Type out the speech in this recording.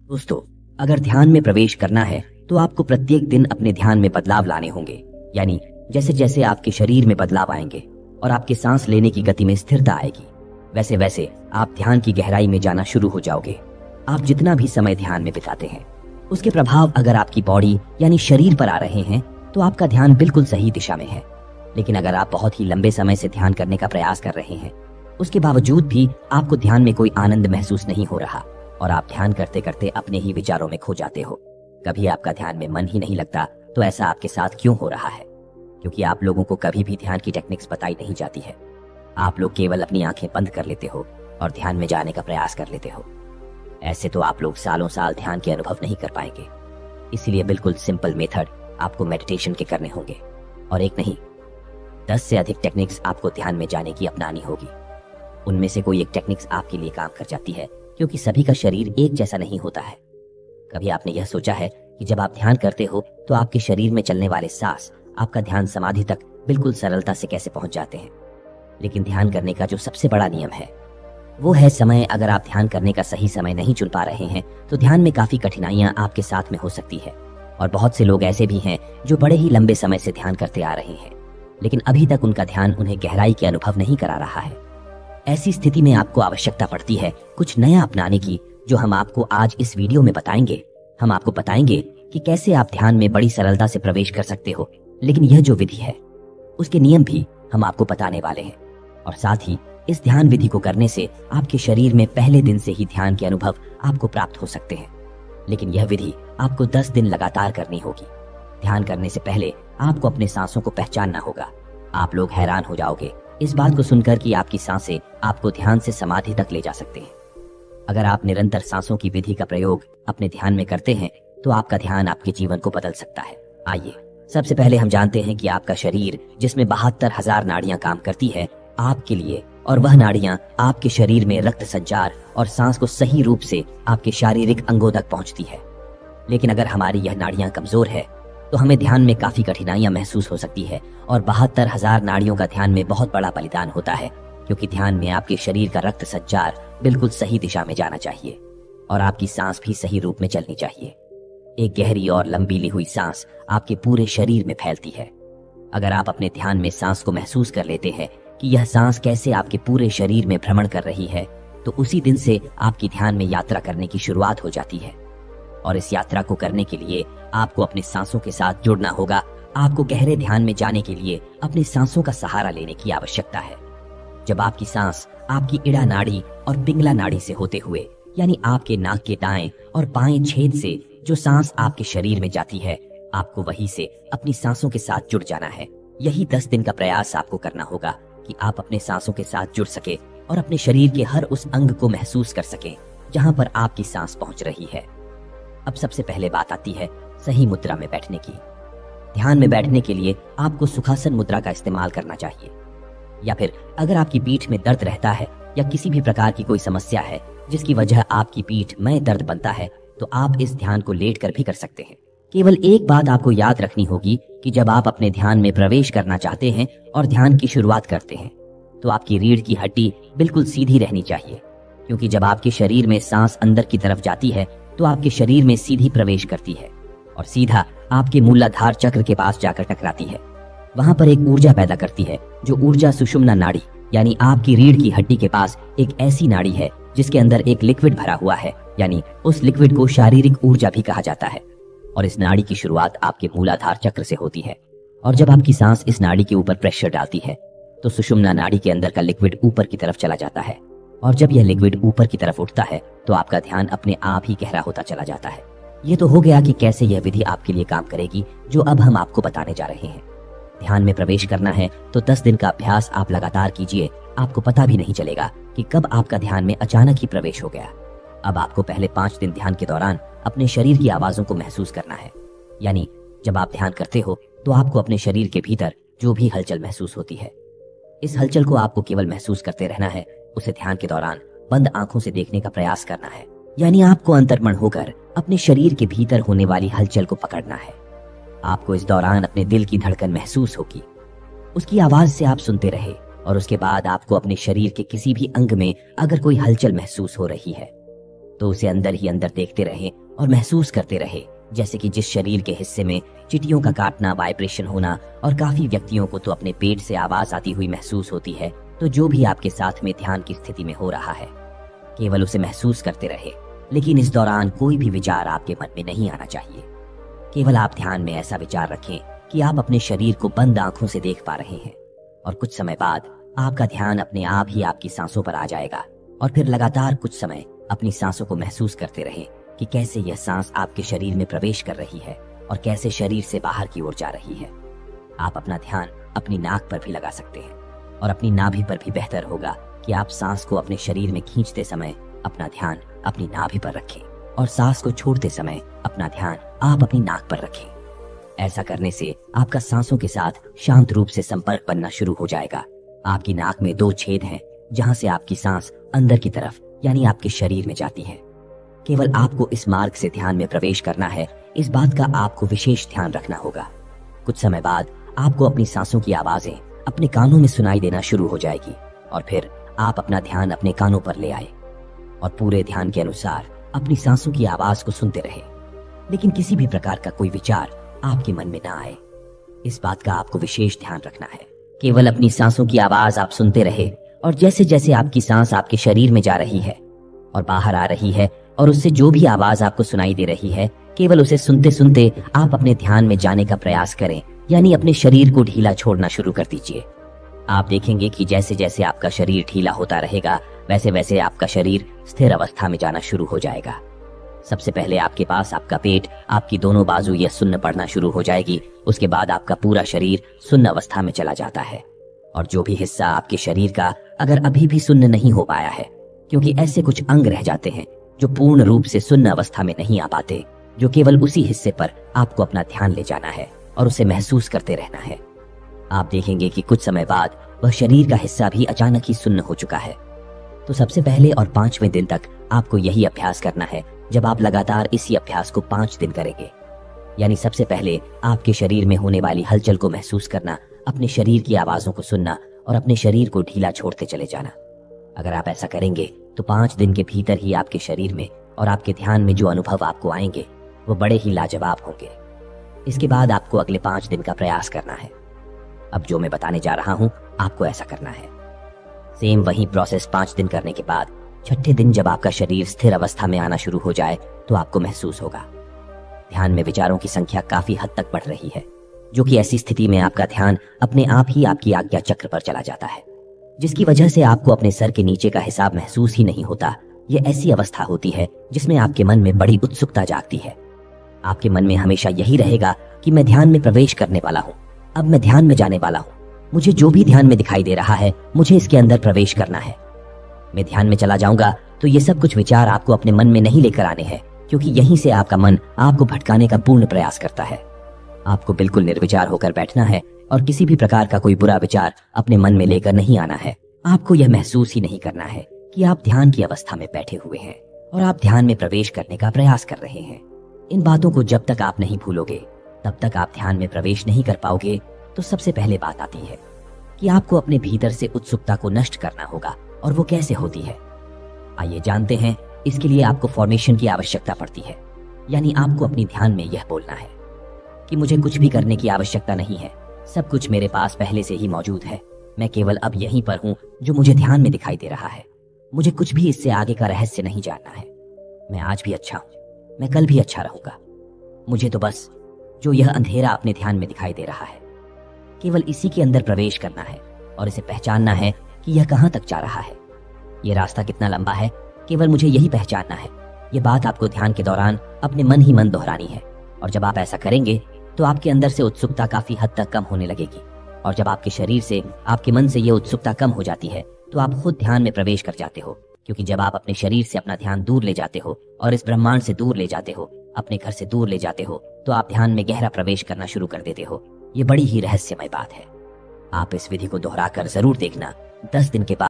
दोस्तों, अगर ध्यान में प्रवेश करना है तो आपको प्रत्येक दिन अपने ध्यान में बदलाव लाने होंगे। यानी जैसे जैसे आपके शरीर में बदलाव आएंगे और आपके सांस लेने की गति में स्थिरता आएगी, वैसे वैसे आप ध्यान की गहराई में जाना शुरू हो जाओगे। आप जितना भी समय ध्यान में बिताते हैं, उसके प्रभाव अगर आपकी बॉडी यानी शरीर पर आ रहे हैं तो आपका ध्यान बिल्कुल सही दिशा में है। लेकिन अगर आप बहुत ही लंबे समय से ध्यान करने का प्रयास कर रहे हैं, उसके बावजूद भी आपको ध्यान में कोई आनंद महसूस नहीं हो रहा और आप ध्यान करते करते अपने ही विचारों में खो जाते हो, कभी आपका ध्यान में मन ही नहीं लगता, तो ऐसा आपके साथ क्यों हो रहा है? क्योंकि आप लोगों को कभी भी ध्यान की टेक्निक्स बताई नहीं जाती है। आप लोग केवल अपनी आंखें बंद कर लेते हो और ध्यान में जाने का प्रयास कर लेते हो। ऐसे तो आप लोग सालों साल ध्यान के अनुभव नहीं कर पाएंगे। इसीलिए बिल्कुल सिंपल मेथड आपको मेडिटेशन के करने होंगे, और एक नहीं 10 से अधिक टेक्निक्स आपको ध्यान में जाने की अपनानी होगी। उनमें से कोई एक टेक्निक्स आपके लिए काम कर जाती है, क्योंकि सभी का शरीर एक जैसा नहीं होता है। कभी आपने यह सोचा है कि जब आप ध्यान करते हो तो आपके शरीर में चलने वाले सांस आपका ध्यान समाधि तक बिल्कुल सरलता से कैसे पहुंच जाते हैं? लेकिन ध्यान करने का जो सबसे बड़ा नियम है वो है समय। अगर आप ध्यान करने का सही समय नहीं चुन पा रहे हैं तो ध्यान में काफी कठिनाइयां आपके साथ में हो सकती है। और बहुत से लोग ऐसे भी हैं जो बड़े ही लंबे समय से ध्यान करते आ रहे हैं, लेकिन अभी तक उनका ध्यान उन्हें गहराई के अनुभव नहीं करा रहा है। ऐसी स्थिति में आपको आवश्यकता पड़ती है कुछ नया अपनाने की, जो हम आपको आज इस वीडियो में बताएंगे। हम आपको बताएंगे कि कैसे आप ध्यान में बड़ी सरलता से प्रवेश कर सकते हो। लेकिन यह जो विधि है उसके नियम भी हम आपको बताने वाले हैं, और साथ ही इस ध्यान विधि को करने से आपके शरीर में पहले दिन से ही ध्यान के अनुभव आपको प्राप्त हो सकते हैं। लेकिन यह विधि आपको 10 दिन लगातार करनी होगी। ध्यान करने से पहले आपको अपने सांसों को पहचानना होगा। आप लोग हैरान हो जाओगे इस बात को सुनकर कि आपकी सांसें आपको ध्यान से समाधि तक ले जा सकते हैं। अगर आप निरंतर सांसों की विधि का प्रयोग अपने ध्यान में करते हैं तो आपका ध्यान आपके जीवन को बदल सकता है। आइए सबसे पहले हम जानते हैं कि आपका शरीर, जिसमें 72,000 नाड़ियां काम करती है आपके लिए, और वह नाड़ियां आपके शरीर में रक्त संचार और सांस को सही रूप से आपके शारीरिक अंगों तक पहुंचती है। लेकिन अगर हमारी यह नाड़ियां कमजोर है तो हमें ध्यान में काफी कठिनाइयां महसूस हो सकती है। और 72,000 नाड़ियों का ध्यान में बहुत बड़ा बलिदान होता है, क्योंकि ध्यान में आपके शरीर का रक्त संचार बिल्कुल सही दिशा में जाना चाहिए और आपकी सांस भी सही रूप में चलनी चाहिए। एक गहरी और लंबी ली हुई सांस आपके पूरे शरीर में फैलती है। अगर आप अपने ध्यान में सांस को महसूस कर लेते हैं कि यह सांस कैसे आपके पूरे शरीर में भ्रमण कर रही है, तो उसी दिन से आपकी ध्यान में यात्रा करने की शुरुआत हो जाती है। और इस यात्रा को करने के लिए आपको अपने सांसों के साथ जुड़ना होगा। आपको गहरे ध्यान में जाने के लिए अपने सांसों का सहारा लेने की आवश्यकता है। जब आपकी सांस आपकी इड़ा नाड़ी और पिंगला नाड़ी से होते हुए, यानी आपके नाक के दाएं और बाएं छेद से जो सांस आपके शरीर में जाती है, आपको वहीं से अपनी सांसों के साथ जुड़ जाना है। यही 10 दिन का प्रयास आपको करना होगा कि आप अपने सांसों के साथ जुड़ सके और अपने शरीर के हर उस अंग को महसूस कर सके जहां पर आपकी सांस पहुंच रही है। अब सबसे पहले बात आती है सही मुद्रा में बैठने की। ध्यान में बैठने के लिए आपको सुखासन मुद्रा का इस्तेमाल करना चाहिए, या फिर अगर आपकी पीठ में दर्द रहता है या किसी भी प्रकार की कोई समस्या है जिसकी वजह आपकी पीठ में दर्द बनता है, तो आप इस ध्यान को लेट कर भी कर सकते हैं। केवल एक बात आपको याद रखनी होगी कि जब आप अपने ध्यान में प्रवेश करना चाहते हैं और ध्यान की शुरुआत करते हैं, तो आपकी रीढ़ की हड्डी बिल्कुल सीधी रहनी चाहिए, क्योंकि जब आपके शरीर में सांस अंदर की तरफ जाती है तो आपके शरीर में सीधी प्रवेश करती है और सीधा आपके मूलाधार चक्र के पास जाकर टकराती है। वहां पर एक ऊर्जा पैदा करती है, जो ऊर्जा सुषुम्ना नाड़ी यानी आपकी रीढ़ की हड्डी के पास एक ऐसी नाड़ी है जिसके अंदर एक लिक्विड भरा हुआ है, यानी उस लिक्विड को शारीरिक ऊर्जा भी कहा जाता है। और इस नाड़ी की शुरुआत आपके मूलाधार चक्र से होती है। और जब आपकी सांस इस नाड़ी के ऊपर प्रेशर डालती है तो सुषुम्ना नाड़ी के अंदर का लिक्विड ऊपर की तरफ चला जाता है, और जब यह लिक्विड ऊपर की तरफ उठता है तो आपका ध्यान अपने आप ही गहरा होता चला जाता है। ये तो हो गया कि कैसे यह विधि आपके लिए काम करेगी, जो अब हम आपको बताने जा रहे हैं। ध्यान में प्रवेश करना है तो 10 दिन का अभ्यास आप लगातार कीजिए। आपको पता भी नहीं चलेगा कि कब आपका ध्यान में अचानक ही प्रवेश हो गया। अब आपको पहले 5 दिन ध्यान के दौरान अपने शरीर की आवाजों को महसूस करना है। यानी जब आप ध्यान करते हो तो आपको अपने शरीर के भीतर जो भी हलचल महसूस होती है, इस हलचल को आपको केवल महसूस करते रहना है। उसे ध्यान के दौरान बंद आंखों से देखने का प्रयास करना है। यानी आपको अंतर्मन होकर अपने शरीर के भीतर होने वाली हलचल को पकड़ना है। आपको इस दौरान अपने दिल की धड़कन महसूस होगी। उसकी आवाज से आप सुनते रहे, और उसके बाद आपको अपने शरीर के किसी भी अंग में अगर कोई हलचल महसूस हो रही है तो उसे अंदर ही अंदर देखते रहे और महसूस करते रहे, जैसे कि जिस शरीर के हिस्से में चींटियों का काटना, वाइब्रेशन होना और काफी व्यक्तियों को तो अपने पेट से आवाज आती हुई महसूस होती है। तो जो भी आपके साथ में ध्यान की स्थिति में हो रहा है, केवल उसे महसूस करते रहे, लेकिन इस दौरान कोई भी विचार आपके मन में नहीं आना चाहिए। केवल आप ध्यान में ऐसा विचार रखें कि आप अपने शरीर को बंद आंखों से देख पा रहे हैं, और कुछ समय बाद आपका ध्यान अपने आप ही आपकी सांसों पर आ जाएगा। और फिर लगातार कुछ समय अपनी सांसों को महसूस करते रहें कि कैसे यह सांस आपके शरीर में प्रवेश कर रही है और कैसे शरीर से बाहर की ओर जा रही है। आप अपना ध्यान अपनी नाक पर भी लगा सकते हैं, और अपनी नाभि पर भी बेहतर होगा कि आप सांस को अपने शरीर में खींचते समय अपना ध्यान अपनी नाभि पर रखें और सांस को छोड़ते समय अपना ध्यान आप अपनी नाक पर रखें। ऐसा करने से आपका सांसों के साथ शांत रूप से संपर्क बनना शुरू हो जाएगा। आपकी नाक में 2 छेद हैं जहां से आपकी सांस अंदर की तरफ यानी आपके शरीर में जाती है। केवल आपको इस मार्ग से ध्यान में प्रवेश करना है, इस बात का आपको विशेष ध्यान रखना होगा। कुछ समय बाद आपको अपनी सांसों की आवाजें अपने कानों में सुनाई देना शुरू हो जाएगी, और फिर आप अपना ध्यान अपने कानों पर ले आए और पूरे ध्यान के अनुसार अपनी सांसों की आवाज को सुनते रहे, लेकिन किसी भी प्रकार का कोई विचार आपके मन में ना आए। इस बात का आपको विशेष ध्यान रखना है। केवल अपनी सांसों की आवाज आप सुनते रहे, और जैसे जैसे आपकी सांस आपके शरीर में जा रही है और बाहर आ रही है, और उससे जो भी आवाज आपको सुनाई दे रही है, केवल उसे सुनते सुनते आप अपने ध्यान में जाने का प्रयास करें, यानी अपने शरीर को ढीला छोड़ना शुरू कर दीजिए। आप देखेंगे कि जैसे जैसे आपका शरीर ढीला होता रहेगा, वैसे वैसे आपका शरीर स्थिर अवस्था में जाना शुरू हो जाएगा। सबसे पहले आपके पास आपका पेट, आपकी दोनों बाजू यह सुन्न पड़ना शुरू हो जाएगी। उसके बाद आपका पूरा शरीर सुन्न अवस्था में चला जाता है, और जो भी हिस्सा आपके शरीर का अगर अभी भी सुन्न नहीं हो पाया है, क्योंकि ऐसे कुछ अंग रह जाते हैं जो पूर्ण रूप से सुन्न अवस्था में नहीं आ पाते, जो केवल उसी हिस्से पर आपको अपना ध्यान ले जाना है और उसे महसूस करते रहना है। आप देखेंगे कि कुछ समय बाद वह शरीर का हिस्सा भी अचानक ही सुन्न हो चुका है। तो सबसे पहले और 5वें दिन तक आपको यही अभ्यास करना है। जब आप लगातार इसी अभ्यास को 5 दिन करेंगे, यानी सबसे पहले आपके शरीर में होने वाली हलचल को महसूस करना, अपने शरीर की आवाजों को सुनना और अपने शरीर को ढीला छोड़ते चले जाना। अगर आप ऐसा करेंगे तो 5 दिन के भीतर ही आपके शरीर में और आपके ध्यान में जो अनुभव आपको आएंगे वो बड़े ही लाजवाब होंगे। इसके बाद आपको अगले 5 दिन का प्रयास करना है। अब जो मैं बताने जा रहा हूं, आपको ऐसा करना है। सेम वही प्रोसेस 5 दिन करने के बाद 6ठे दिन जब आपका शरीर स्थिर अवस्था में आना शुरू हो जाए, तो आपको महसूस होगा ध्यान में विचारों की संख्या काफी हद तक बढ़ रही है, जो कि ऐसी स्थिति में आपका ध्यान अपने आप ही आपकी आज्ञा चक्र पर चला जाता है, जिसकी वजह से आपको अपने सर के नीचे का हिसाब महसूस ही नहीं होता। यह ऐसी अवस्था होती है जिसमें आपके मन में बड़ी उत्सुकता जागती है। आपके मन में हमेशा यही रहेगा कि मैं ध्यान में प्रवेश करने वाला हूँ, अब मैं ध्यान में जाने वाला हूँ, मुझे जो भी ध्यान में दिखाई दे रहा है मुझे इसके अंदर प्रवेश करना है। मैं ध्यान में चला जाऊंगा तो ये सब कुछ विचार आपको अपने मन में नहीं लेकर आने हैं, क्योंकि यहीं से आपका मन आपको भटकाने का पूर्ण प्रयास करता है। आपको बिल्कुल निर्विचार होकर बैठना है और किसी भी प्रकार का कोई बुरा विचार अपने मन में लेकर नहीं आना है। आपको यह महसूस ही नहीं करना है कि आप ध्यान की अवस्था में बैठे हुए हैं और आप ध्यान में प्रवेश करने का प्रयास कर रहे हैं। इन बातों को जब तक आप नहीं भूलोगे तब तक आप ध्यान में प्रवेश नहीं कर पाओगे। तो सबसे पहले बात आती है कि आपको अपने भीतर से उत्सुकता को नष्ट करना होगा, और वो कैसे होती है आइए जानते हैं। इसके लिए आपको फॉर्मेशन की आवश्यकता पड़ती है, यानी आपको अपनी ध्यान में यह बोलना है कि मुझे कुछ भी करने की आवश्यकता नहीं है, सब कुछ मेरे पास पहले से ही मौजूद है, मैं केवल अब यहीं पर हूँ जो मुझे ध्यान में दिखाई दे रहा है, मुझे कुछ भी इससे आगे का रहस्य नहीं जानना है, मैं आज भी अच्छा हूँ, मैं कल भी अच्छा रहूंगा, मुझे तो बस जो यह अंधेरा अपने ध्यान में दिखाई दे रहा है केवल इसी के अंदर प्रवेश करना है और इसे पहचानना है कि यह कहाँ तक जा रहा है, ये रास्ता कितना लंबा है, केवल मुझे यही पहचानना है। ये बात आपको ध्यान के दौरान अपने मन ही मन दोहरानी है, और जब आप ऐसा करेंगे तो आपके अंदर से उत्सुकता काफी हद तक कम होने लगेगी, और जब आपके शरीर से, आपके मन से ये उत्सुकता कम हो जाती है तो आप खुद ध्यान में प्रवेश कर जाते हो। क्योंकि जब आप अपने शरीर से अपना ध्यान दूर ले जाते हो और इस ब्रह्मांड से दूर ले जाते हो, अपने घर से दूर ले जाते हो, तो आप ध्यान में गहरा प्रवेश करना शुरू कर देते हो। ये बड़ी ही रहस्यमय बात है। आप इस विधि को दोहराकर जरूर देखना। 10 दिन के बाद